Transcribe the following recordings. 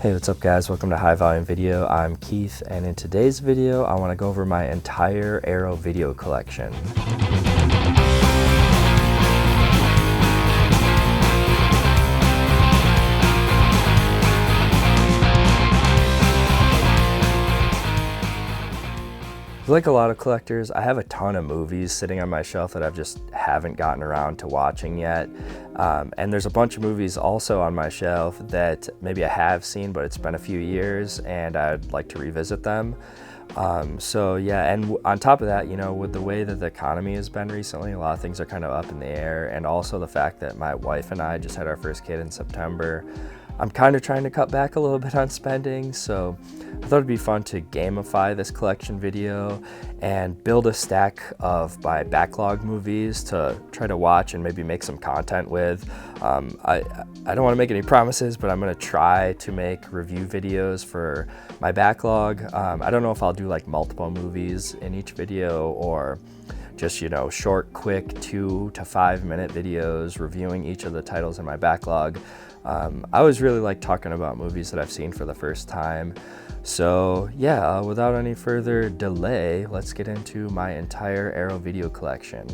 Hey, what's up guys? Welcome to High Volume Video. I'm Keith, and in today's video I want to go over my entire Arrow video collection. Like a lot of collectors, I have a ton of movies sitting on my shelf that I just haven't gotten around to watching yet. And there's a bunch of movies also on my shelf that maybe I have seen, but it's been a few years and I'd like to revisit them. So yeah, and on top of that, you know, with the way that the economy has been recently, a lot of things are kind of up in the air. And also the fact that my wife and I just had our first kid in September, I'm kind of trying to cut back a little bit on spending, so I thought it'd be fun to gamify this collection video and build a stack of my backlog movies to try to watch and maybe make some content with. I don't want to make any promises, but I'm going to try to make review videos for my backlog. I don't know if I'll do like multiple movies in each video or just, you know, short, quick 2 to 5 minute videos reviewing each of the titles in my backlog. I always really like talking about movies that I've seen for the first time. So yeah, without any further delay, let's get into my entire Arrow video collection.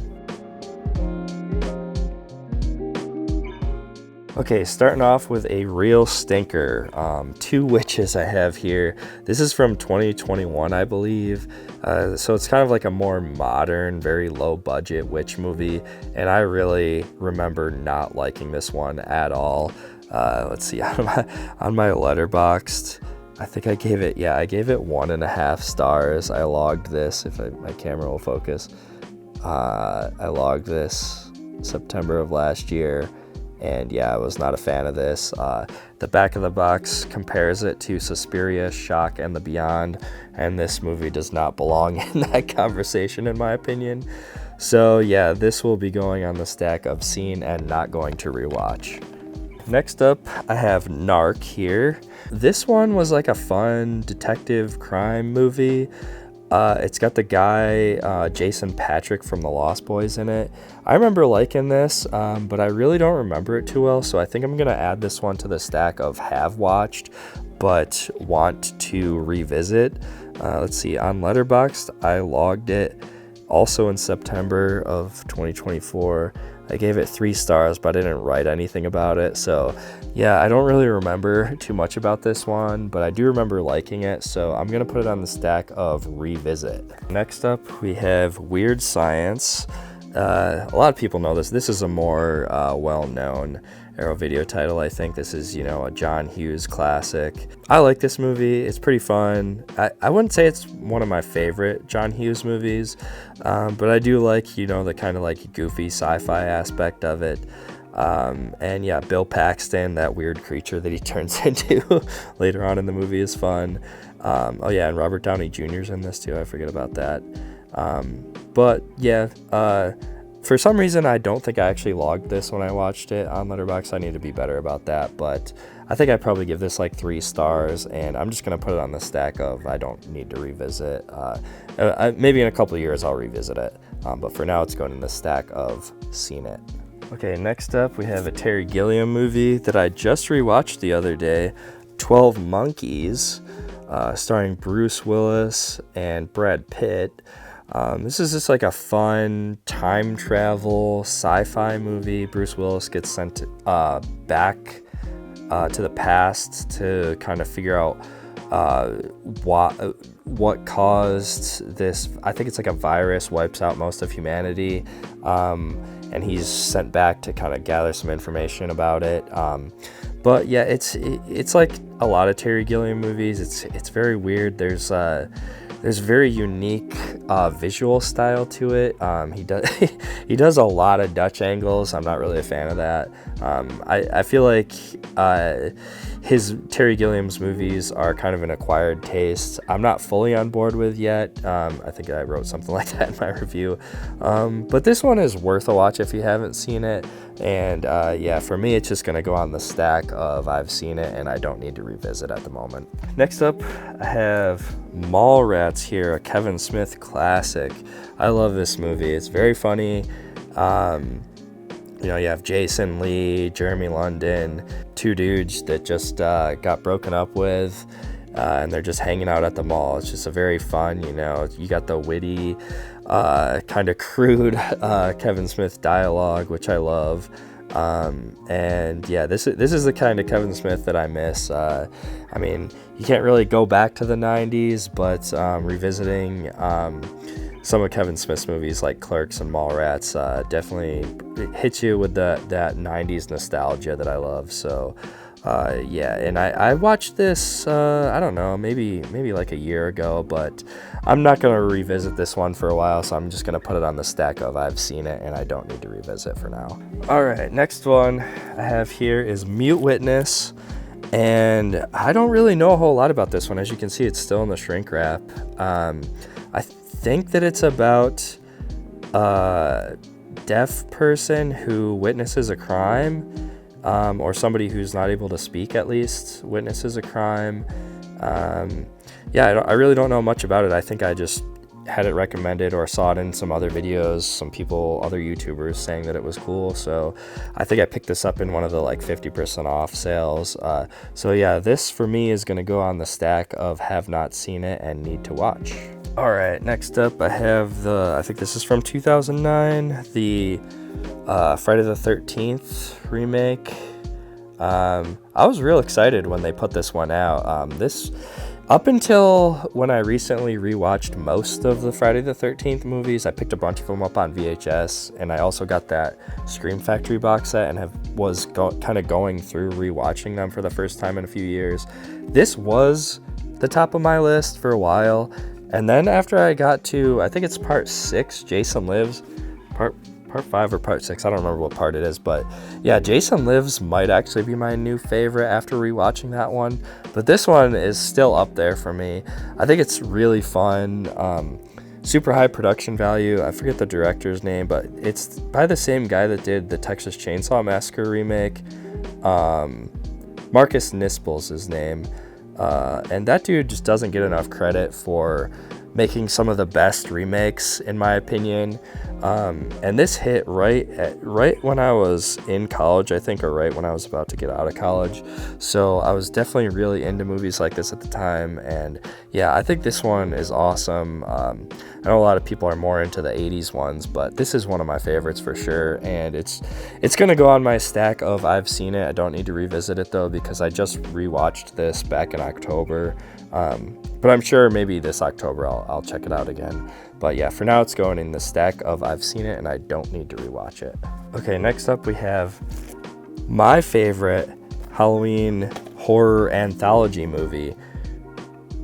Okay, starting off with a real stinker. 2 Witches I have here. This is from 2021, I believe. So it's kind of like a more modern, very low budget witch movie. And I really remember not liking this one at all. Let's see, on my Letterboxd, I think I gave it 1.5 stars. I logged this, if my camera will focus. I logged this September of last year. And yeah, I was not a fan of this. The back of the box compares it to Suspiria, Shock, and the Beyond, and this movie does not belong in that conversation, in my opinion. So yeah, this will be going on the stack of seen and not going to rewatch. Next up, I have Narc here. This one was like a fun detective crime movie. It's got the guy, Jason Patric from The Lost Boys in it. I remember liking this, but I really don't remember it too well, so I think I'm going to add this one to the stack of have watched, but want to revisit. Let's see, on Letterboxd, I logged it also in September of 2024. I gave it 3 stars, but I didn't write anything about it. So yeah, I don't really remember too much about this one, but I do remember liking it. So I'm going to put it on the stack of revisit. Next up, we have Weird Science. A lot of people know this. This is a more well-known Arrow video title. I think this is, you know, a John Hughes classic. I like this movie. It's pretty fun. I wouldn't say it's one of my favorite John Hughes movies, but I do like, you know, the kind of like goofy sci-fi aspect of it. And yeah, Bill Paxton, that weird creature that he turns into later on in the movie, is fun. Oh yeah, and Robert Downey Jr.'s in this too. I forget about that. But yeah, for some reason, I don't think I actually logged this when I watched it on Letterboxd. I need to be better about that, but I think I'd probably give this like 3 stars, and I'm just going to put it on the stack of I don't need to revisit. Maybe in a couple of years I'll revisit it, but for now it's going in the stack of seen it. Okay, next up we have a Terry Gilliam movie that I just rewatched the other day, 12 Monkeys, starring Bruce Willis and Brad Pitt. This is just like a fun time travel sci-fi movie. Bruce Willis gets sent back to the past to kind of figure out what caused this. I think it's like a virus wipes out most of humanity, and he's sent back to kind of gather some information about it. But yeah, it's like a lot of Terry Gilliam movies. It's very weird. There's very unique visual style to it. He does a lot of Dutch angles. I'm not really a fan of that. I feel like his Terry Gilliam's movies are kind of an acquired taste. I'm not fully on board with yet. I think I wrote something like that in my review. But this one is worth a watch if you haven't seen it. And yeah, for me, it's just going to go on the stack of I've seen it and I don't need to revisit at the moment. Next up, I have Mallrats here, a Kevin Smith classic. I love this movie. It's very funny. You know, you have Jason Lee, Jeremy London, two dudes that just got broken up with, and they're just hanging out at the mall. It's just a very fun, you know, you got the witty, kind of crude Kevin Smith dialogue, which I love. And yeah, this is the kind of Kevin Smith that I miss. I mean, you can't really go back to the 90s, but revisiting some of Kevin Smith's movies like Clerks and Mallrats definitely hits you with that 90s nostalgia that I love. So yeah, and I watched this, I don't know, maybe like a year ago, but I'm not going to revisit this one for a while, so I'm just going to put it on the stack of I've seen it and I don't need to revisit for now. All right, next one I have here is Mute Witness, and I don't really know a whole lot about this one. As you can see, it's still in the shrink wrap. I think that it's about a deaf person who witnesses a crime, or somebody who's not able to speak, at least witnesses a crime. Yeah, I really don't know much about it. I think I just had it recommended or saw it in some other videos, some people, other YouTubers saying that it was cool. So I think I picked this up in one of the like 50% off sales. So yeah, this for me is going to go on the stack of have not seen it and need to watch. All right, next up I have I think this is from 2009, the Friday the 13th remake. I was real excited when they put this one out. Up until when I recently rewatched most of the Friday the 13th movies, I picked a bunch of them up on VHS, and I also got that Scream Factory box set and was kind of going through rewatching them for the first time in a few years. This was the top of my list for a while, and then after I got to, I think it's part 6, Jason Lives, part 5 or part 6, I don't remember what part it is, but yeah, Jason Lives might actually be my new favorite after rewatching that one, but this one is still up there for me. I think it's really fun, super high production value. I forget the director's name, but it's by the same guy that did the Texas Chainsaw Massacre remake. Marcus Nispel's his name, and that dude just doesn't get enough credit for making some of the best remakes, in my opinion. And this hit right when I was in college, I think, or right when I was about to get out of college. So I was definitely really into movies like this at the time. And yeah, I think this one is awesome. I know a lot of people are more into the 80s ones, but this is one of my favorites for sure. And it's going to go on my stack of I've seen it. I don't need to revisit it though, because I just rewatched this back in October. But I'm sure maybe this October I'll check it out again. But yeah, for now it's going in the stack of I've seen it and I don't need to rewatch it. Okay, next up we have my favorite Halloween horror anthology movie,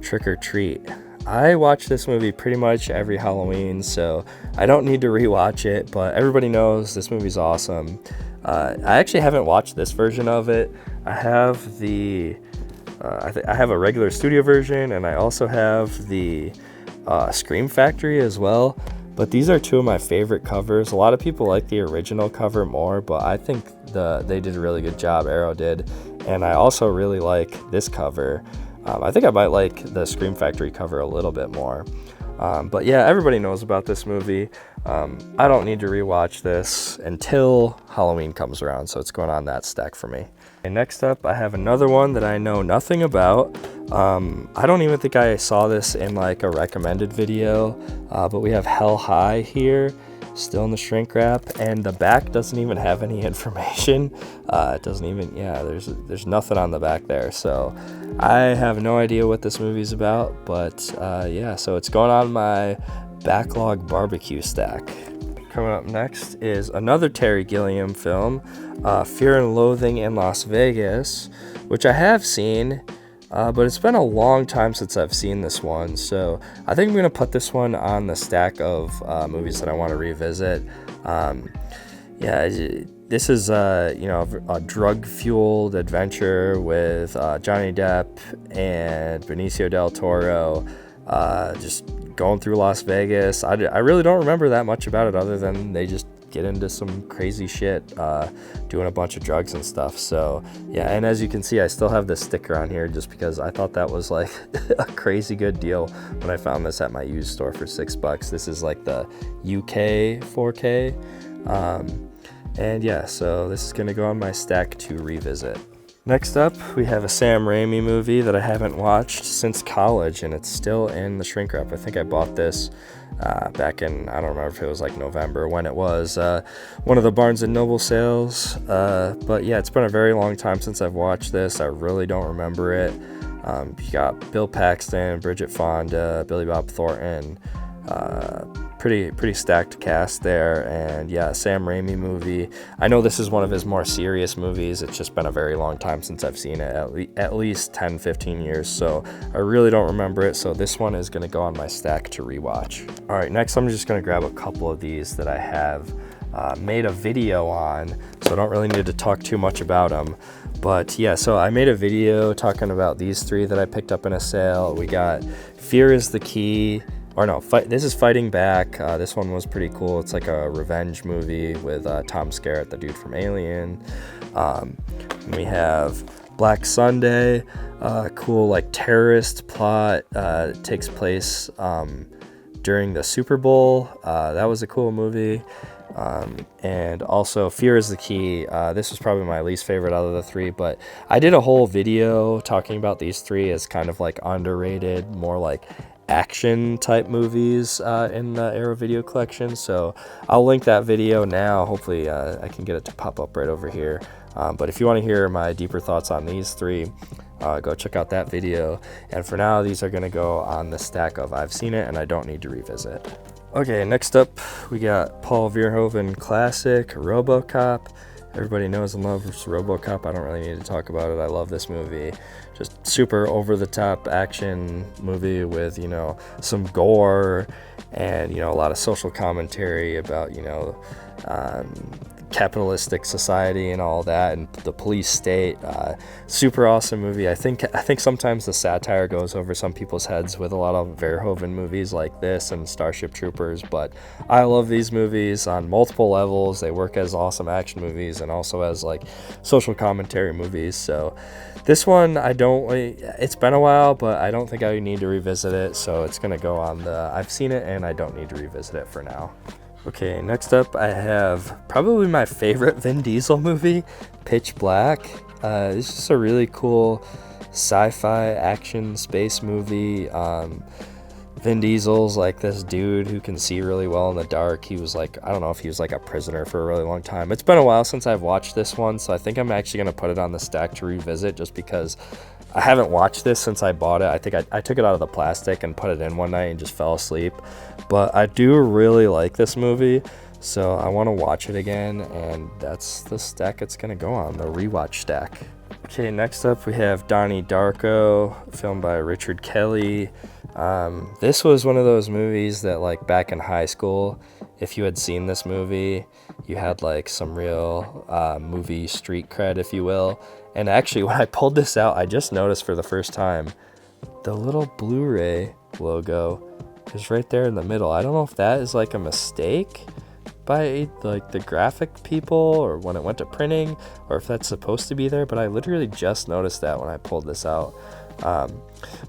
Trick or Treat. I watch this movie pretty much every Halloween, so I don't need to rewatch it, but everybody knows this movie's awesome. I actually haven't watched this version of it. I have I have a regular studio version, and I also have the Scream Factory as well, but these are two of my favorite covers. A lot of people like the original cover more, but I think they did a really good job, Arrow did, and I also really like this cover. I think I might like the Scream Factory cover a little bit more. But yeah, everybody knows about this movie. I don't need to rewatch this until Halloween comes around, so it's going on that stack for me. And next up, I have another one that I know nothing about. I don't even think I saw this in like a recommended video, but we have Hell High here, still in the shrink wrap, and the back doesn't even have any information. It doesn't even, yeah, there's nothing on the back there, so I have no idea what this movie's about, but yeah, so it's going on my backlog barbecue stack. Coming up next is another Terry Gilliam film, Fear and Loathing in Las Vegas, which I have seen, but it's been a long time since I've seen this one, so I think I'm going to put this one on the stack of movies that I want to revisit. Yeah, this is a drug-fueled adventure with Johnny Depp and Benicio del Toro, just going through Las Vegas. I really don't remember that much about it other than they just get into some crazy shit, doing a bunch of drugs and stuff. So yeah, and as you can see, I still have this sticker on here just because I thought that was like a crazy good deal when I found this at my used store for $6. This is like the UK 4K. And yeah, so this is going to go on my stack to revisit. Next up, we have a Sam Raimi movie that I haven't watched since college, and it's still in the shrink wrap. I think I bought this back in, I don't remember if it was like November when it was, one of the Barnes & Noble sales. But yeah, it's been a very long time since I've watched this. I really don't remember it. You got Bill Paxton, Bridget Fonda, Billy Bob Thornton, pretty stacked cast there. And yeah, Sam Raimi movie. I know this is one of his more serious movies. It's just been a very long time since I've seen it, at least 10-15 years, so I really don't remember it. So this one is going to go on my stack to rewatch. All right, next I'm just going to grab a couple of these that I have made a video on, so I don't really need to talk too much about them. But yeah, so I made a video talking about these three that I picked up in a sale. We got Fear is the Key. Or no, this is Fighting Back. This one was pretty cool. It's like a revenge movie with Tom Skerritt, the dude from Alien. We have Black Sunday, cool like terrorist plot. Takes place during the Super Bowl. That was a cool movie. And also Fear is the Key. This was probably my least favorite out of the three, but I did a whole video talking about these three as kind of like underrated, more like action type movies in the Arrow Video Collection. So I'll link that video now. Hopefully I can get it to pop up right over here. But if you want to hear my deeper thoughts on these three, go check out that video. And for now, these are going to go on the stack of I've seen it and I don't need to revisit. Okay, next up we got Paul Verhoeven classic RoboCop. Everybody knows and loves RoboCop. I don't really need to talk about it. I love this movie. Just super over-the-top action movie with, some gore and, a lot of social commentary about, capitalistic society and all that, and the police state. Super awesome movie. I think sometimes the satire goes over some people's heads with a lot of Verhoeven movies like this and Starship Troopers, but I love these movies on multiple levels. They work as awesome action movies and also as like social commentary movies. So this one, it's been a while, but I don't think I need to revisit it, so it's gonna go on the I've seen it and I don't need to revisit it for now. Okay, next up I have probably my favorite Vin Diesel movie, Pitch Black. It's just a really cool sci-fi action space movie. Vin Diesel's like this dude who can see really well in the dark. He was like, I don't know if he was like a prisoner for a really long time. It's been a while since I've watched this one, so I think I'm actually going to put it on the stack to revisit just because I haven't watched this since I bought it. I think I took it out of the plastic and put it in one night and just fell asleep. But I do really like this movie, so I want to watch it again, and that's the stack it's going to go on, the rewatch stack. Okay, next up we have Donnie Darko, filmed by Richard Kelly. This was one of those movies that, like, back in high school, if you had seen this movie, you had like some real movie street cred, if you will. And actually, when I pulled this out, I just noticed for the first time the little Blu-ray logo is right there in the middle. I don't know if that is like a mistake by like the graphic people or when it went to printing, or if that's supposed to be there, but I literally just noticed that when I pulled this out.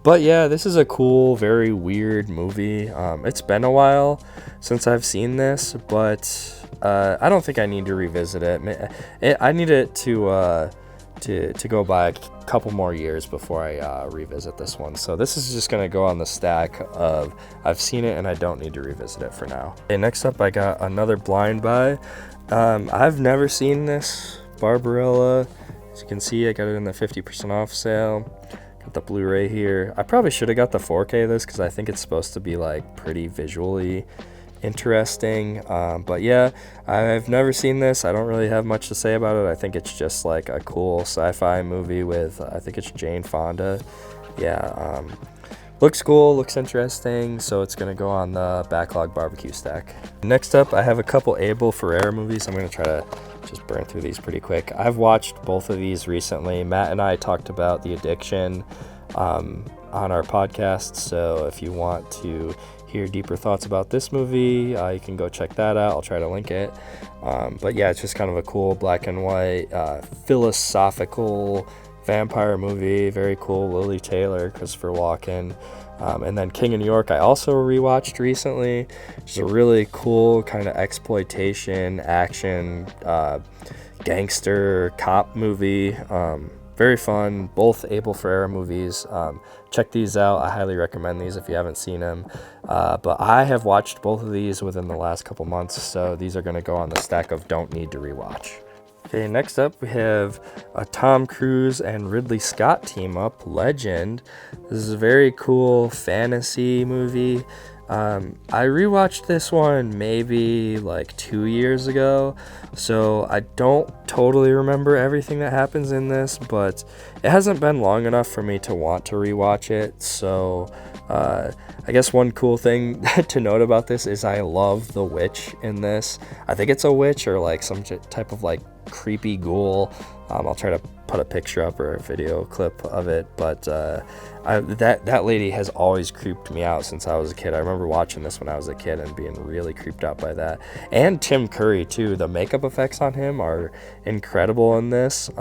But yeah, this is a cool, very weird movie. It's been a while since I've seen this, but I don't think I need to revisit it. I need it to go by a couple more years before I revisit this one. So this is just going to go on the stack of I've seen it and I don't need to revisit it for now. Okay, next up I got another blind buy. I've never seen this, Barbarella. As you can see, I got it in the 50% off sale. Got the Blu-ray here. I probably should have got the 4K of this because I think it's supposed to be like pretty visually interesting. But yeah, I've never seen this. I don't really have much to say about it. I think it's just like a cool sci-fi movie with I think it's Jane Fonda. Yeah, looks cool, looks interesting, so it's gonna go on the backlog barbecue stack. Next up I have a couple Abel Ferrara movies. I'm gonna try to just burn through these pretty quick. I've watched both of these recently. Matt and I talked about The Addiction on our podcast, so if you want to hear deeper thoughts about this movie, you can go check that out. I'll try to link it. But yeah, it's just kind of a cool black and white philosophical vampire movie, very cool. Lily Taylor, Christopher Walken. And then King of New York, I also rewatched recently. It's a really cool kind of exploitation, action, gangster, cop movie. Very fun. Both Abel Ferrara movies. Check these out. I highly recommend these if you haven't seen them. But I have watched both of these within the last couple months, so these are going to go on the stack of don't need to rewatch. Okay, next up we have a Tom Cruise and Ridley Scott team up, Legend. This is a very cool fantasy movie. I rewatched this one maybe like 2 years ago, so I don't totally remember everything that happens in this, but it hasn't been long enough for me to want to rewatch it. So I guess one cool thing to note about this is I love the witch in this. I think it's a witch or like some type of like creepy ghoul. I'll try to put a picture up or a video clip of it, but that lady has always creeped me out since I was a kid. I remember watching this when I was a kid and being really creeped out by that. And Tim Curry too. The makeup effects on him are incredible in this.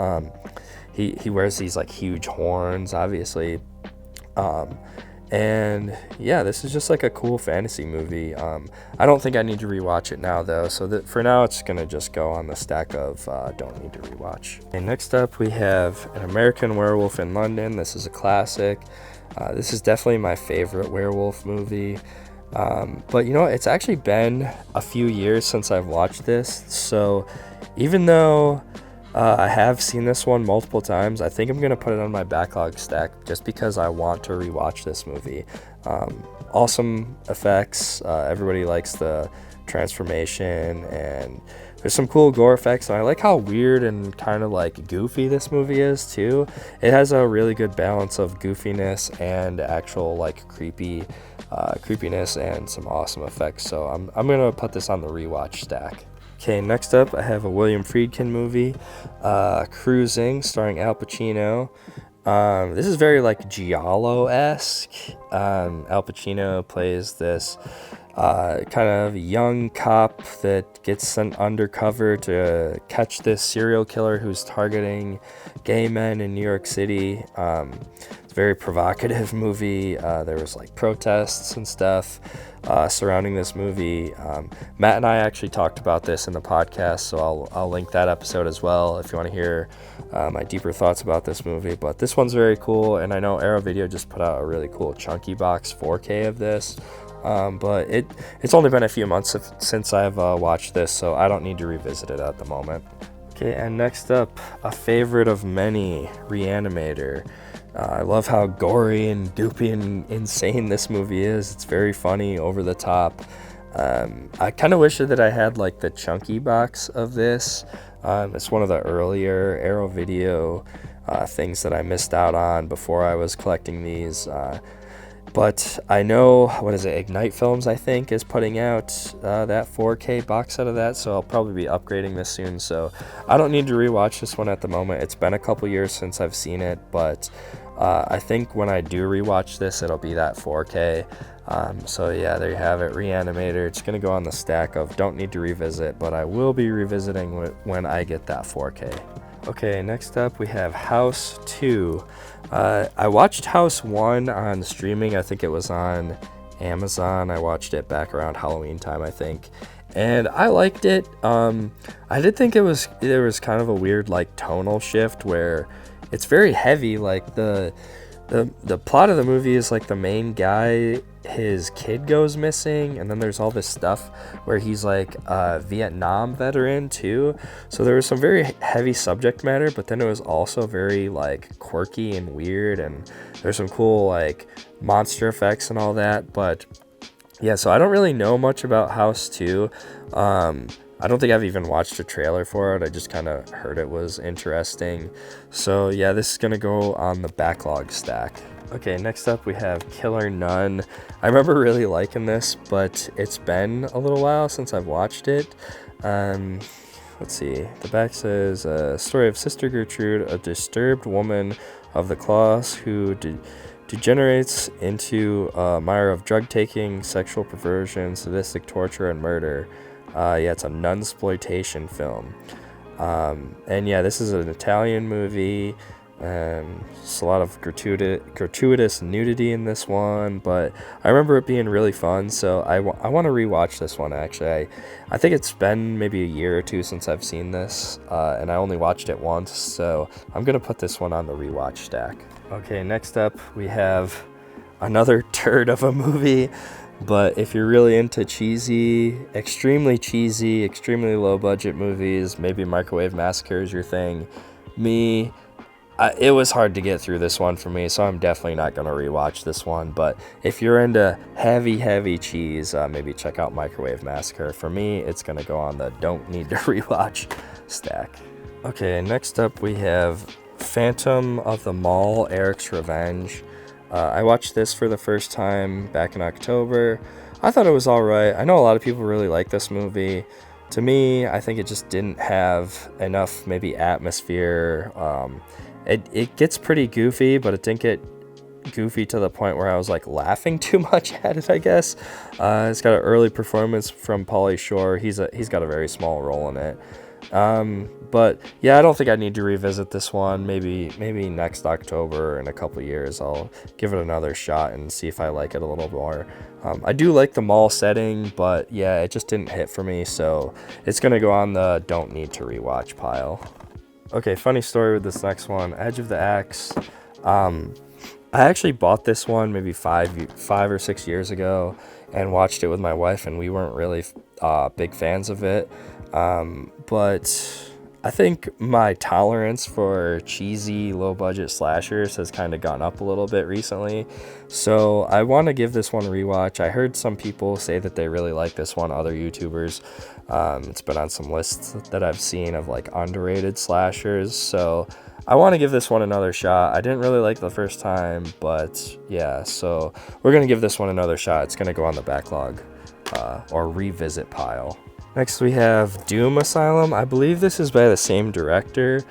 He wears these like huge horns, obviously. And yeah, this is just like a cool fantasy movie. I don't think I need to rewatch it now though, so for now it's gonna just go on the stack of don't need to rewatch. Okay, next up we have An American Werewolf in London. This is a classic. This is definitely my favorite werewolf movie. But you know, it's actually been a few years since I've watched this, so even though I have seen this one multiple times, I think I'm going to put it on my backlog stack just because I want to rewatch this movie. Awesome effects. Everybody likes the transformation, and there's some cool gore effects. And I like how weird and kind of like goofy this movie is too. It has a really good balance of goofiness and actual like creepiness and some awesome effects. So I'm going to put this on the rewatch stack. Okay, next up I have a William Friedkin movie, Cruising, starring Al Pacino. This is very like Giallo-esque. Al Pacino plays this kind of young cop that gets sent undercover to catch this serial killer who's targeting gay men in New York City. It's a very provocative movie. There was like protests and stuff surrounding this movie. Matt and I actually talked about this in the podcast, so I'll link that episode as well if you want to hear my deeper thoughts about this movie. But this one's very cool, and I know Arrow Video just put out a really cool chunky box 4K of this. But it's only been a few months since I've watched this, so I don't need to revisit it at the moment. Okay, and next up, a favorite of many, Reanimator. I love how gory and goopy and insane this movie is. It's very funny, over the top. I kind of wish that I had like the chunky box of this. It's one of the earlier Arrow Video things that I missed out on before I was collecting these. But I know, Ignite Films, I think, is putting out that 4K box set of that, so I'll probably be upgrading this soon. So I don't need to rewatch this one at the moment. It's been a couple years since I've seen it, but I think when I do rewatch this, it'll be that 4K. So yeah, there you have it, Reanimator. It's going to go on the stack of don't need to revisit, but I will be revisiting when I get that 4K. Okay, next up we have House 2. I watched House 1 on streaming. I think it was on Amazon. I watched it back around Halloween time, I think. And I liked it. I did think there was kind of a weird like tonal shift where it's very heavy. Like the plot of the movie is like the main guy, his kid goes missing, and then there's all this stuff where he's like a Vietnam veteran too. So there was some very heavy subject matter, but then it was also very like quirky and weird, and there's some cool like monster effects and all that. But yeah, so I don't really know much about House 2. I don't think I've even watched a trailer for it. I just kind of heard it was interesting. So yeah, this is going to go on the backlog stack. Okay, next up we have Killer Nun. I remember really liking this, but it's been a little while since I've watched it. Let's see. The back says, story of Sister Gertrude, a disturbed woman of the claws who degenerates into a mire of drug taking, sexual perversion, sadistic torture, and murder. Yeah, it's a nunsploitation film. And yeah, this is an Italian movie. and just a lot of gratuitous nudity in this one, but I remember it being really fun, so I want to rewatch this one. Actually, I think it's been maybe a year or two since I've seen this, and I only watched it once, so I'm gonna put this one on the rewatch stack. Okay, next up we have another turd of a movie, but if you're really into cheesy, extremely low budget movies, maybe Microwave Massacre is your thing. It was hard to get through this one for me, so I'm definitely not going to rewatch this one. But if you're into heavy cheese, maybe check out Microwave Massacre. For me, it's going to go on the don't need to rewatch stack. Okay, next up we have Phantom of the Mall, Eric's Revenge. I watched this for the first time back in October. I thought it was alright. I know a lot of people really like this movie. To me, I think it just didn't have enough maybe atmosphere. It gets pretty goofy, but it didn't get goofy to the point where I was like laughing too much at it, I guess. It's got an early performance from Pauly Shore. He's got a very small role in it. But yeah, I don't think I need to revisit this one. Maybe next October, in a couple years, I'll give it another shot and see if I like it a little more. I do like the mall setting, but yeah, it just didn't hit for me, so it's gonna go on the don't need to rewatch pile. Okay, funny story with this next one, Edge of the Axe. I actually bought this one maybe 5 or 6 years ago and watched it with my wife, and we weren't really big fans of it. But I think my tolerance for cheesy, low-budget slashers has kind of gone up a little bit recently. So I want to give this one a rewatch. I heard some people say that they really like this one, other YouTubers. It's been on some lists that I've seen of like underrated slashers. So I want to give this one another shot. I didn't really like the first time, but yeah, so we're going to give this one another shot. It's going to go on the backlog or revisit pile. Next we have Doom Asylum. I believe this is by the same director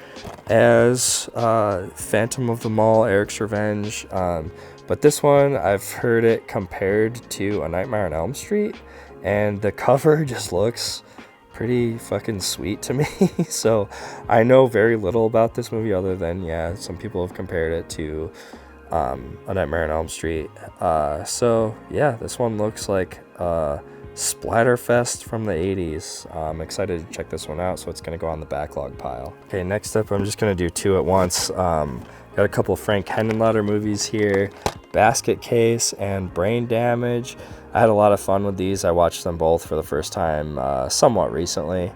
as Phantom of the Mall, Eric's Revenge. But this one, I've heard it compared to A Nightmare on Elm Street, and the cover just looks pretty fucking sweet to me. So I know very little about this movie other than, yeah, some people have compared it to A Nightmare on Elm Street. So yeah, this one looks like Splatterfest from the 80s. I'm excited to check this one out, so it's going to go on the backlog pile. Okay, next up, I'm just going to do two at once. Got a couple Frank Henenlotter movies here, Basket Case and Brain Damage. I had a lot of fun with these. I watched them both for the first time somewhat recently.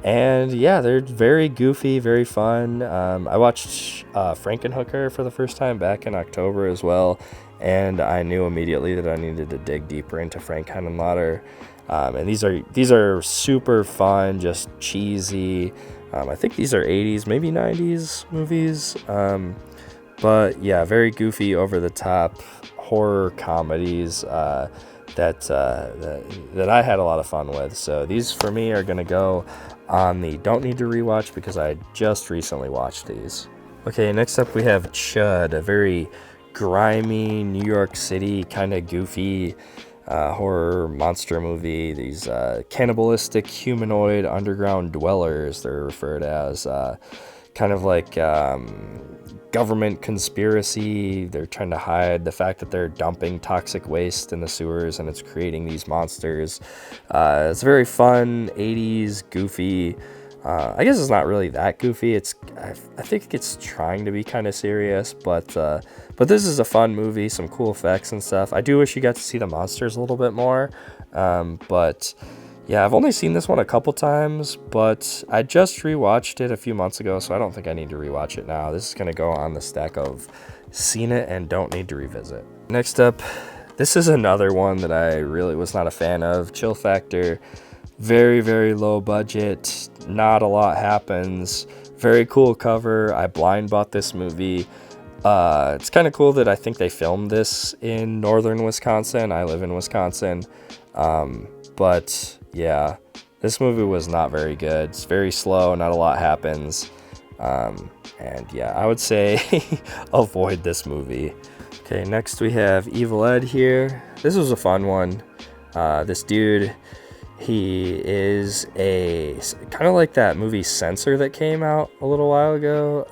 And yeah, they're very goofy, very fun. I watched Frankenhooker for the first time back in October as well, and I knew immediately that I needed to dig deeper into Frank Henenlotter. And these are super fun, just cheesy. I think these are 80s, maybe 90s movies. But yeah, very goofy, over the top horror comedies that I had a lot of fun with. So these for me are gonna go on the don't need to rewatch because I just recently watched these. Okay, next up we have Chud, a very grimy New York City kind of goofy horror monster movie. These cannibalistic humanoid underground dwellers, they're referred as, kind of like government conspiracy. They're trying to hide the fact that they're dumping toxic waste in the sewers and it's creating these monsters. It's very fun, 80s, goofy. I guess it's not really that goofy. I think it's trying to be kind of serious, but this is a fun movie, some cool effects and stuff. I do wish you got to see the monsters a little bit more, but yeah, I've only seen this one a couple times, but I just rewatched it a few months ago, so I don't think I need to rewatch it now. This is going to go on the stack of seen it and don't need to revisit. Next up, this is another one that I really was not a fan of, Chill Factor. Very low budget, not a lot happens, very cool cover. I blind bought this movie. It's kind of cool that I think they filmed this in northern Wisconsin. I live in Wisconsin, but yeah, this movie was not very good. It's very slow, not a lot happens, and yeah, I would say avoid this movie. Okay, next we have Evil Ed here. This was a fun one. This dude, he is a kind of like that movie Censor that came out a little while ago.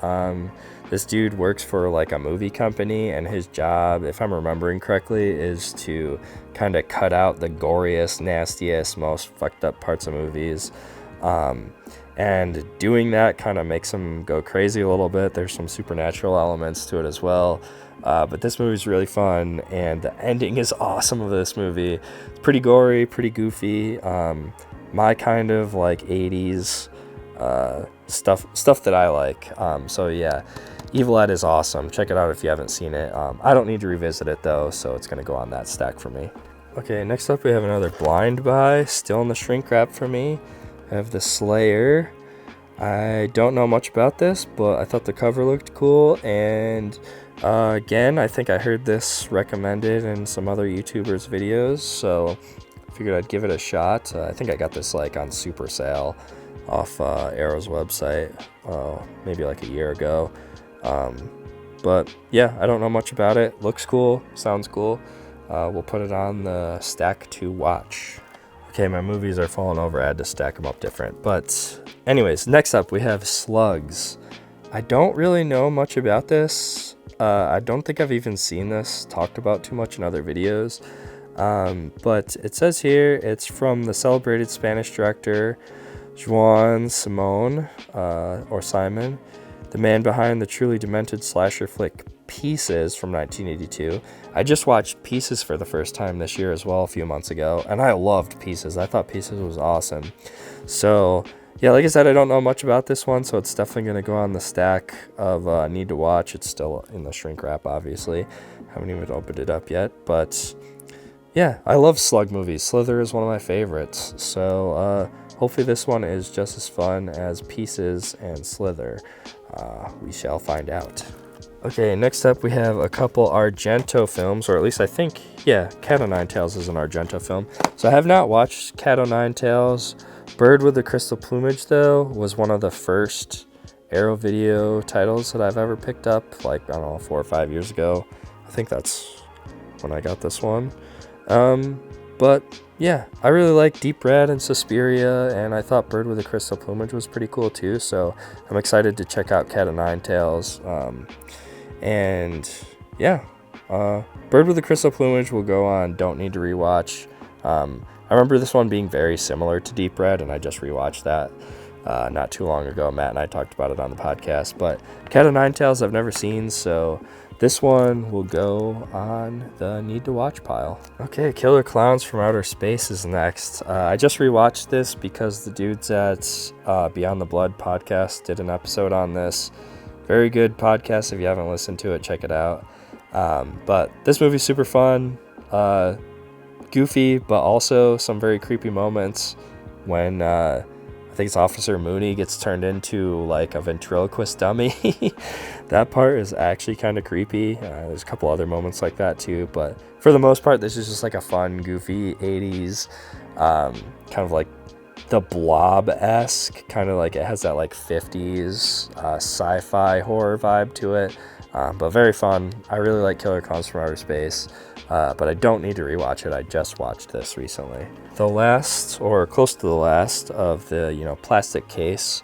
This dude works for like a movie company, and his job, if I'm remembering correctly, is to kind of cut out the goriest, nastiest, most fucked up parts of movies. And doing that kind of makes him go crazy a little bit. There's some supernatural elements to it as well. But this movie is really fun, and the ending is awesome of this movie. It's pretty gory, pretty goofy. My kind of like 80s stuff that I like. So yeah, Evil Ed is awesome. Check it out if you haven't seen it. I don't need to revisit it though, so it's gonna go on that stack for me. Okay, next up we have another Blind Buy, still in the shrink wrap for me. I have The Slayer. I don't know much about this, but I thought the cover looked cool, and again, I think I heard this recommended in some other YouTubers' videos, so I figured I'd give it a shot. I think I got this like on super sale off Arrow's website maybe like a year ago. But yeah, I don't know much about it. Looks cool, sounds cool. We'll put it on the stack to watch. Okay, my movies are falling over. I had to stack them up different. But anyways, next up we have Slugs. I don't really know much about this. I don't think I've even seen this talked about too much in other videos. But it says here it's from the celebrated Spanish director Juan Simon, or Simon, the man behind the truly demented slasher flick Pieces from 1982. I just watched Pieces for the first time this year as well, a few months ago, and I loved Pieces. I thought Pieces was awesome. So yeah, like I said, I don't know much about this one, so it's definitely going to go on the stack of need to watch. It's still in the shrink wrap, obviously. Haven't even opened it up yet, but yeah, I love slug movies. Slither is one of my favorites, so hopefully this one is just as fun as Pieces and Slither. We shall find out. Okay, next up we have a couple Argento films, or at least I think, yeah, Cat o' Nine Tails is an Argento film. So I have not watched Cat o' Nine Tails. Bird with the Crystal Plumage, though, was one of the first Arrow Video titles that I've ever picked up, like, I don't know, 4 or 5 years ago. I think that's when I got this one. But yeah, I really like Deep Red and Suspiria, and I thought Bird with the Crystal Plumage was pretty cool too, so I'm excited to check out Cat o' Nine Tails. And yeah, Bird with the Crystal Plumage will go on Don't Need to Rewatch. I remember this one being very similar to Deep Red, and I just rewatched that not too long ago. Matt and I talked about it on the podcast, but Cat o' Nine Tails I've never seen, so this one will go on the need to watch pile. Okay, Killer Clowns from Outer Space is next. I just rewatched this because the dudes at Beyond the Blood podcast did an episode on this. Very good podcast. If you haven't listened to it, check it out. But this movie's super fun, goofy, but also some very creepy moments when I think it's Officer Mooney gets turned into like a ventriloquist dummy. That part is actually kind of creepy. There's a couple other moments like that too, but for the most part, this is just like a fun, goofy 80s, kind of like the Blob-esque, kind of like it has that like 50s sci-fi horror vibe to it, but very fun. I really like Killer Clowns from Outer Space, but I don't need to rewatch it. I just watched this recently. The last, or close to the last, of the plastic case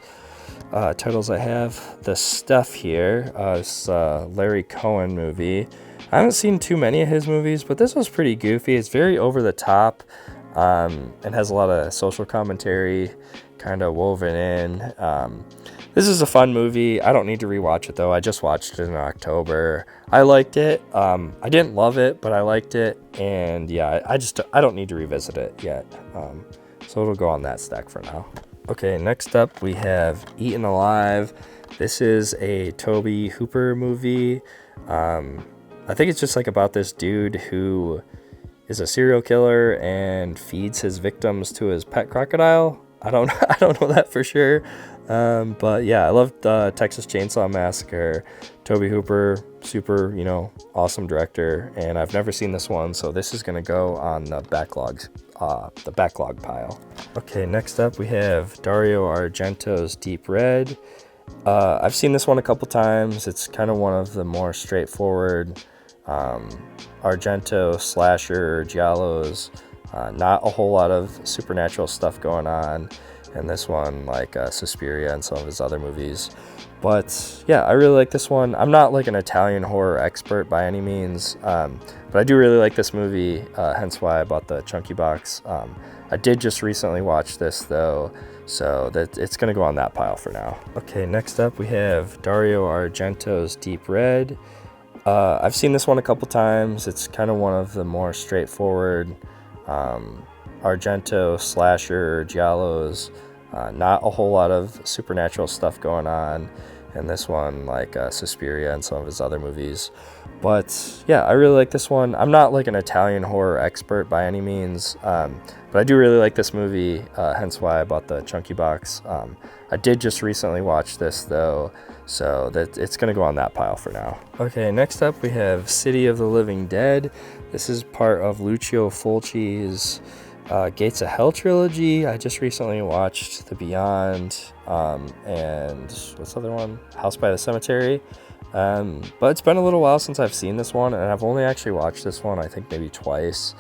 titles I have, the stuff here is Larry Cohen movie. I haven't seen too many of his movies, but this was pretty goofy. It's very over the top. It has a lot of social commentary kind of woven in. This is a fun movie. I don't need to rewatch it though. I just watched it in October. I liked it. I didn't love it, but I liked it. And yeah, I don't need to revisit it yet. So it'll go on that stack for now. Okay, next up we have Eaten Alive. This is a Tobe Hooper movie. I think it's just like about this dude who is a serial killer and feeds his victims to his pet crocodile. I don't know that for sure. But yeah, I loved Texas Chainsaw Massacre. Tobe Hooper, super, awesome director, and I've never seen this one, so this is gonna go on the backlog pile. Okay, next up we have Dario Argento's Deep Red. I've seen this one a couple times. It's kind of one of the more straightforward Argento slasher giallos. Not a whole lot of supernatural stuff going on. and this one like Suspiria and some of his other movies. But yeah, I really like this one. I'm not like an Italian horror expert by any means, but I do really like this movie, hence why I bought the chunky box. I did just recently watch this though, so that it's gonna go on that pile for now. Okay, next up we have Dario Argento's Deep Red. I've seen this one a couple times. It's kind of one of the more straightforward Argento slasher giallos. Not a whole lot of supernatural stuff going on in this one, like Suspiria and some of his other movies. But yeah, I really like this one. I'm not like an Italian horror expert by any means, but I do really like this movie, hence why I bought the chunky box. I did just recently watch this though, so that it's gonna go on that pile for now. Okay, next up we have City of the Living Dead. This is part of Lucio Fulci's Gates of Hell trilogy. I just recently watched The Beyond and what's the other one? House by the Cemetery. But it's been a little while since I've seen this one, and I've only actually watched this one I think maybe twice.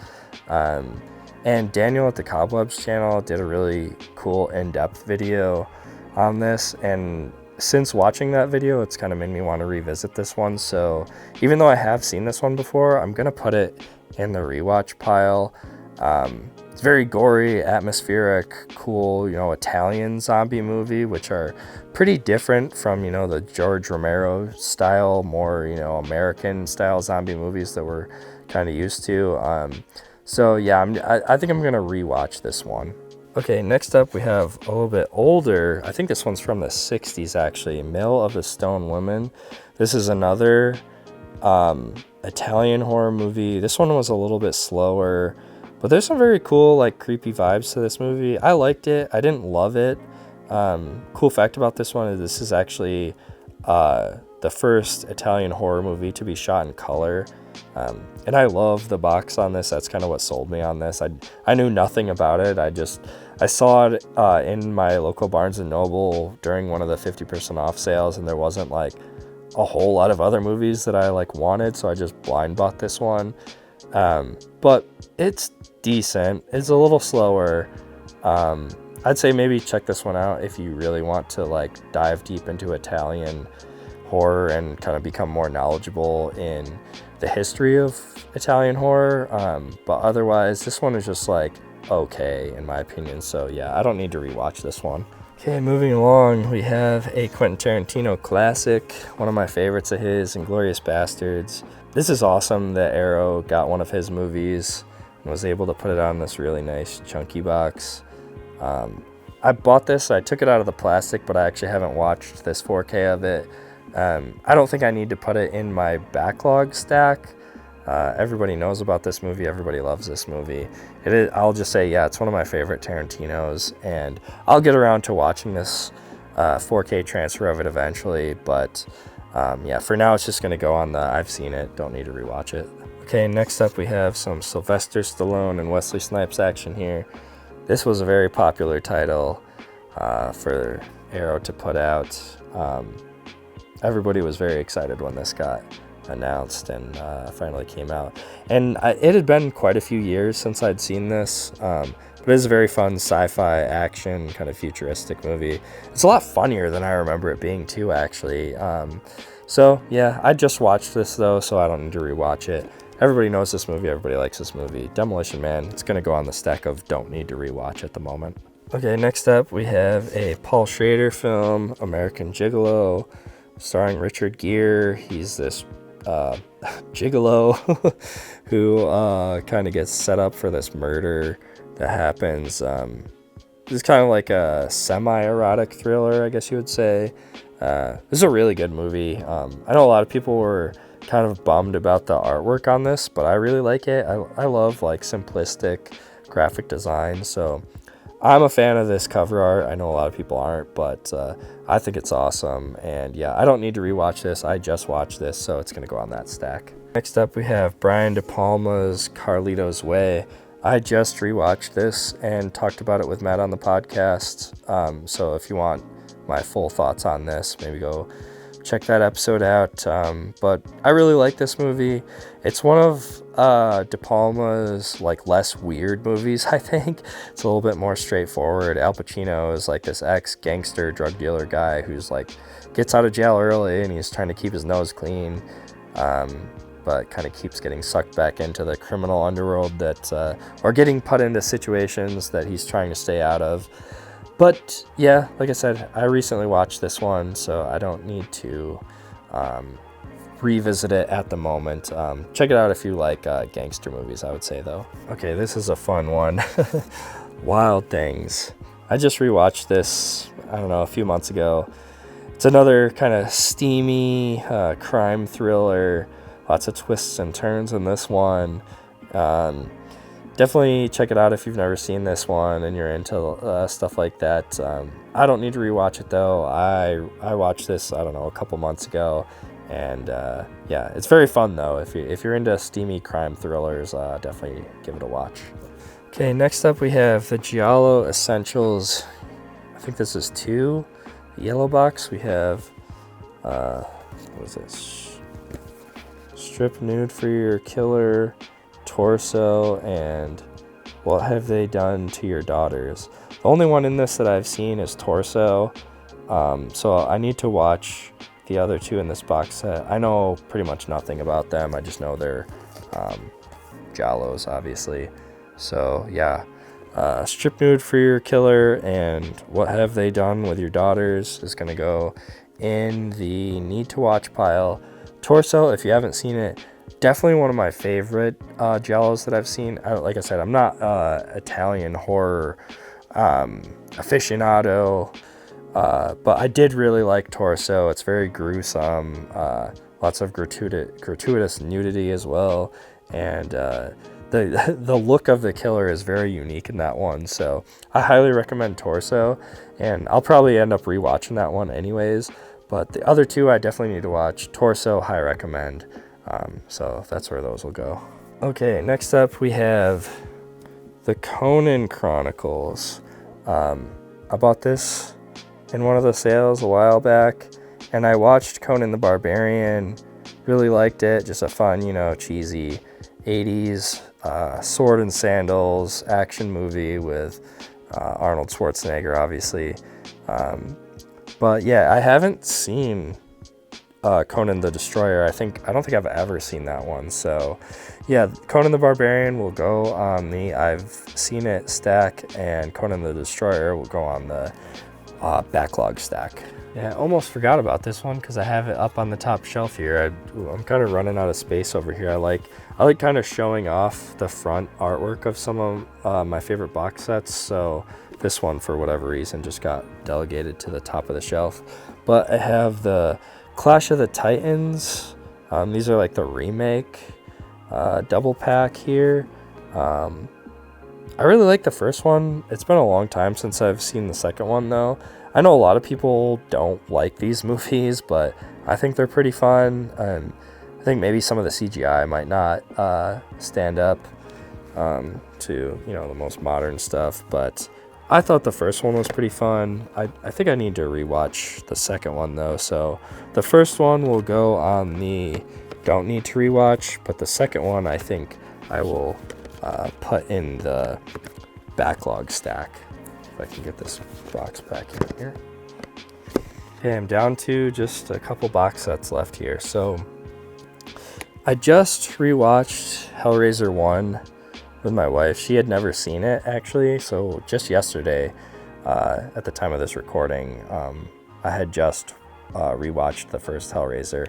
And Daniel at the Cobwebs channel did a really cool in-depth video on this, and since watching that video it's kind of made me want to revisit this one. So even though I have seen this one before, I'm gonna put it in the rewatch pile. It's very gory, atmospheric, cool, Italian zombie movie, which are pretty different from, the George Romero style, more, American style zombie movies that we're kind of used to. So yeah, I think I'm going to rewatch this one. Okay, next up we have a little bit older. I think this one's from the 60s actually. Mill of the Stone Women. This is another Italian horror movie. This one was a little bit slower, but there's some very cool, like, creepy vibes to this movie. I liked it. I didn't love it. Cool fact about this one is this is actually the first Italian horror movie to be shot in color. And I love the box on this. That's kind of what sold me on this. I knew nothing about it. I saw it in my local Barnes & Noble during one of the 50% off sales, and there wasn't, like, a whole lot of other movies that I, like, wanted, so I just blind bought this one. But it's decent. It's a little slower. I'd say maybe check this one out if you really want to like dive deep into Italian horror and kind of become more knowledgeable in the history of Italian horror. But otherwise, this one is just like okay in my opinion. So yeah, I don't need to rewatch this one. Okay, moving along, we have a Quentin Tarantino classic, one of my favorites of his, Inglourious Basterds. This is awesome that Arrow got one of his movies and was able to put it on this really nice chunky box. I bought this, I took it out of the plastic, but I actually haven't watched this 4K of it. I don't think I need to put it in my backlog stack. Everybody knows about this movie. Everybody loves this movie. I'll just say, yeah, it's one of my favorite Tarantinos, and I'll get around to watching this 4K transfer of it eventually. But yeah, for now, it's just going to go on the I've seen it, don't need to rewatch it. Okay, next up we have some Sylvester Stallone and Wesley Snipes action here. This was a very popular title for Arrow to put out. Everybody was very excited when this got announced and finally came out. And it had been quite a few years since I'd seen this, but it is a very fun sci-fi action kind of futuristic movie. It's a lot funnier than I remember it being too, actually. So yeah, I just watched this though, so I don't need to rewatch it. Everybody knows this movie, everybody likes this movie. Demolition Man, it's gonna go on the stack of don't need to rewatch at the moment. Okay, next up we have a Paul Schrader film, American Gigolo, starring Richard Gere. He's this gigolo who kind of gets set up for this murder that happens. It's kind of like a semi-erotic thriller, I guess you would say. This is a really good movie. I know a lot of people were kind of bummed about the artwork on this, but I really like it. I love like simplistic graphic design, so I'm a fan of this cover art. I know a lot of people aren't, but I think it's awesome. And yeah, I don't need to rewatch this. I just watched this, so it's going to go on that stack. Next up, we have Brian De Palma's Carlito's Way. I just rewatched this and talked about it with Matt on the podcast. So if you want my full thoughts on this, maybe go check that episode out. But I really like this movie. It's one of De Palma's like less weird movies. I think it's a little bit more straightforward. Al Pacino is like this ex-gangster drug dealer guy who's like gets out of jail early and he's trying to keep his nose clean, but kind of keeps getting sucked back into the criminal underworld that or getting put into situations that he's trying to stay out of. But yeah, like I said, I recently watched this one, so I don't need to revisit it at the moment. Check it out if you like gangster movies, I would say, though. Okay, this is a fun one. Wild Things. I just rewatched this, I don't know, a few months ago. It's another kind of steamy crime thriller. Lots of twists and turns in this one. Definitely check it out if you've never seen this one and you're into stuff like that. I don't need to rewatch it, though. I watched this, I don't know, a couple months ago. And yeah, it's very fun, though. If you're into steamy crime thrillers, definitely give it a watch. Okay, next up we have the Giallo Essentials. I think this is 2. The yellow box. We have, what is this? Strip Nude for Your Killer, Torso, and What Have They Done to Your Daughters. The only one in this that I've seen is Torso, so I need to watch the other 2 in this box set. I know pretty much nothing about them. I just know they're Giallos, obviously. So yeah, Strip Nude for Your Killer and What Have They Done with Your Daughters is going to go in the need to watch pile. Torso, if you haven't seen it, definitely one of my favorite Giallos that I've seen. Like I said, I'm not Italian horror aficionado, but I did really like Torso. It's very gruesome, lots of gratuitous nudity as well, and the look of the killer is very unique in that one. So I highly recommend Torso, and I'll probably end up rewatching that one anyways. But the other 2 I definitely need to watch. Torso, high recommend. So that's where those will go. Okay, next up we have the Conan Chronicles. I bought this in one of the sales a while back, and I watched Conan the Barbarian. Really liked it. Just a fun, cheesy 80s sword and sandals action movie with Arnold Schwarzenegger, obviously. But yeah, I haven't seen Conan the Destroyer. I don't think I've ever seen that one. So yeah, Conan the Barbarian will go on the I've seen it stack, and Conan the Destroyer will go on the backlog stack. Yeah, I almost forgot about this one because I have it up on the top shelf here. I'm kind of running out of space over here. I like kind of showing off the front artwork of some of my favorite box sets. So this one, for whatever reason, just got delegated to the top of the shelf. But I have the Clash of the Titans. These are like the remake double pack here. I really like the first one. It's been a long time since I've seen the second one, though. I know a lot of people don't like these movies, but I think they're pretty fun. And I think maybe some of the CGI might not stand up to the most modern stuff, but I thought the first one was pretty fun. I think I need to rewatch the second one, though. So the first one will go on the don't need to rewatch, but the second one I think I will put in the backlog stack. If I can get this box back in here. Okay, I'm down to just a couple box sets left here. So I just rewatched Hellraiser 1 with my wife. She had never seen it, actually, so just yesterday, at the time of this recording, I had just rewatched the first Hellraiser,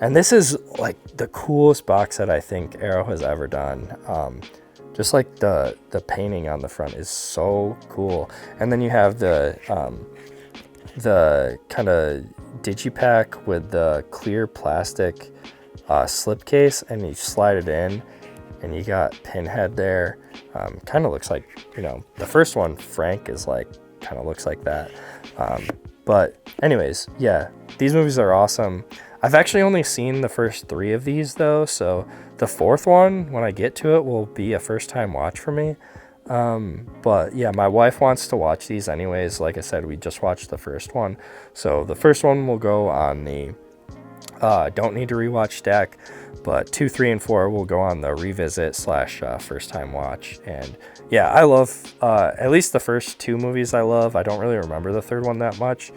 and this is like the coolest box set I think Arrow has ever done. Just like the painting on the front is so cool, and then you have the kind of digipack with the clear plastic slipcase, and you slide it in, and you got Pinhead there. Kind of looks like, the first one, Frank, is like, kind of looks like that. But anyways, yeah, these movies are awesome. I've actually only seen the first 3 of these, though, so the 4th one, when I get to it, will be a first-time watch for me. But yeah, my wife wants to watch these anyways. Like I said, we just watched the first one. So the first one will go on the Don't need to rewatch stack, but 2, 3, and 4 will go on the revisit slash first time watch. And yeah, I love at least the first 2 movies. I love. I don't really remember the third one that much,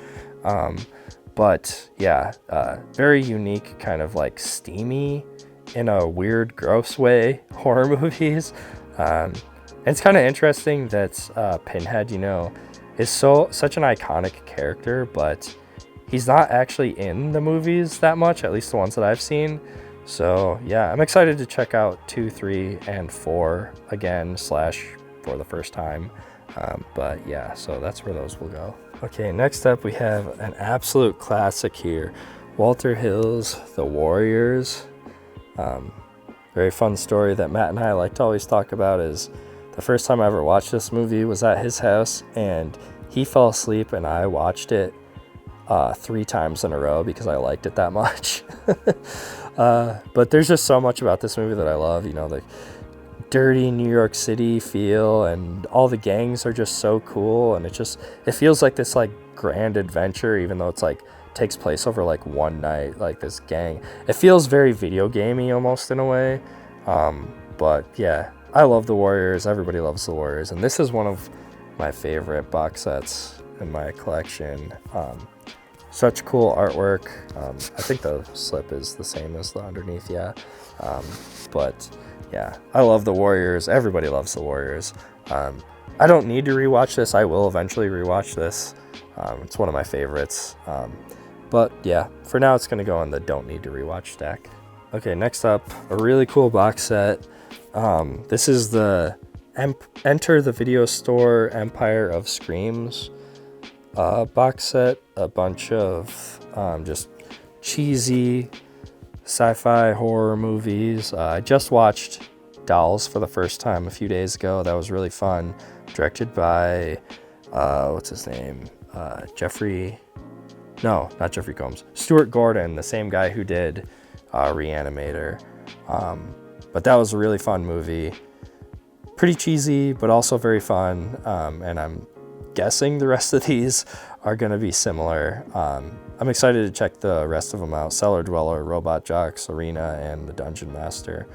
but yeah, very unique, kind of like steamy in a weird, gross way horror movies. It's kind of interesting that Pinhead, you know, is such an iconic character, but he's not actually in the movies that much, at least the ones that I've seen. So yeah, I'm excited to check out 2, 3, and 4 again, slash for the first time. But yeah, so that's where those will go. Okay, next up we have an absolute classic here. Walter Hill's The Warriors. Very fun story that Matt and I like to always talk about is the first time I ever watched this movie was at his house, and he fell asleep and I watched it 3 times in a row because I liked it that much. But there's just so much about this movie that I love, you know, the dirty New York City feel, and all the gangs are just so cool, and it feels like this like grand adventure, even though it's like takes place over like one night, like this gang. It feels very video gamey almost in a way. But yeah, I love The Warriors. Everybody loves The Warriors, and this is one of my favorite box sets in my collection. Such cool artwork. I think the slip is the same as the underneath, yeah. But yeah, I love The Warriors. Everybody loves The Warriors. I don't need to rewatch this. I will eventually rewatch this. It's one of my favorites. But yeah, for now it's going to go on the don't need to rewatch stack. Okay, next up, a really cool box set. This is the Enter the Video Store Empire of Screams box set. A bunch of just cheesy sci-fi horror movies. I just watched Dolls for the first time a few days ago. That was really fun. Directed by, what's his name? Not Jeffrey Combs. Stuart Gordon, the same guy who did Reanimator. But that was a really fun movie. Pretty cheesy, but also very fun. And I'm guessing the rest of these are going to be similar. I'm excited to check the rest of them out. Cellar Dweller, Robot Jox, Arena, and The Dungeon Master.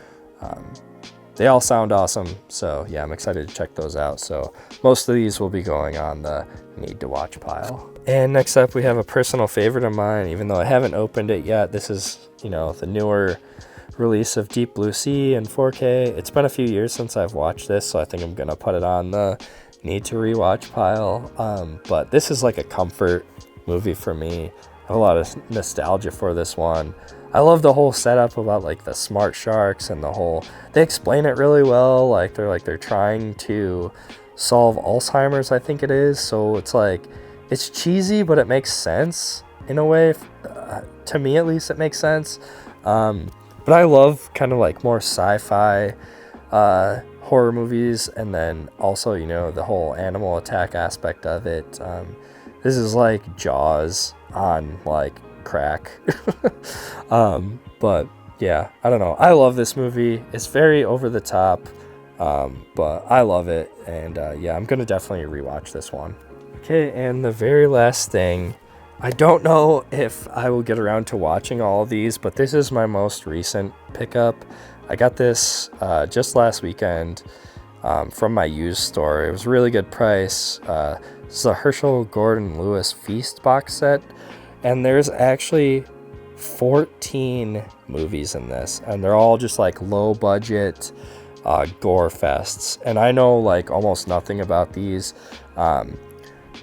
They all sound awesome, so yeah, I'm excited to check those out. So most of these will be going on the need to watch pile. And next up we have a personal favorite of mine, even though I haven't opened it yet. This is, you know, the newer release of Deep Blue Sea in 4K. It's been a few years since I've watched this, so I think I'm gonna put it on the need to rewatch pile. But this is like a comfort movie for me. I have a lot of nostalgia for this one. I love the whole setup about like the smart sharks and they explain it really well. Like they're trying to solve Alzheimer's, I think it is. So it's like, it's cheesy, but it makes sense in a way. To me, at least, it makes sense. But I love kind of like more sci-fi horror movies, and then also, you know, the whole animal attack aspect of it. This is like Jaws on like crack. But yeah, I don't know. I love this movie. It's very over the top, but I love it. And yeah, I'm gonna definitely rewatch this one. Okay, and the very last thing, I don't know if I will get around to watching all of these, but this is my most recent pickup. I got this just last weekend from my used store. It was a really good price. This is a Herschel Gordon Lewis Feast box set, and there's actually 14 movies in this, and they're all just like low budget gore fests. And I know like almost nothing about these.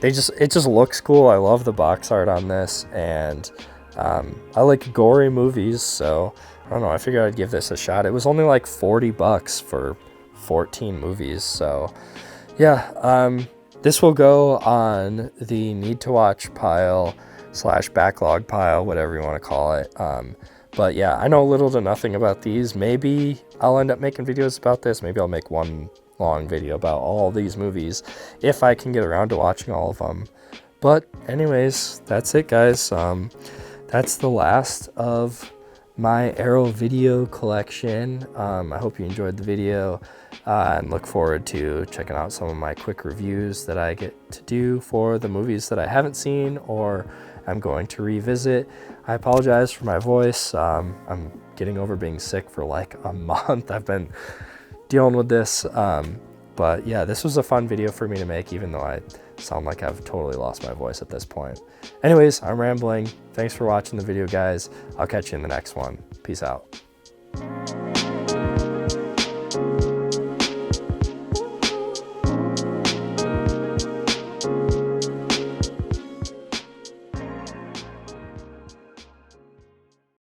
It just looks cool. I love the box art on this, and I like gory movies, so I don't know, I figured I'd give this a shot. It was only like $40 for 14 movies, so yeah, this will go on the need to watch pile / backlog pile, whatever you want to call it. But yeah, I know little to nothing about these. Maybe I'll end up making videos about this. Maybe I'll make one long video about all these movies if I can get around to watching all of them. But anyways, that's it, guys. That's the last of my Arrow video collection. I hope you enjoyed the video, and look forward to checking out some of my quick reviews that I get to do for the movies that I haven't seen or I'm going to revisit. I apologize for my voice. I'm getting over being sick for like a month. I've been dealing with this. But yeah, this was a fun video for me to make, even though I sound like I've totally lost my voice at this point. Anyways, I'm rambling. Thanks for watching the video, guys. I'll catch you in the next one. Peace out.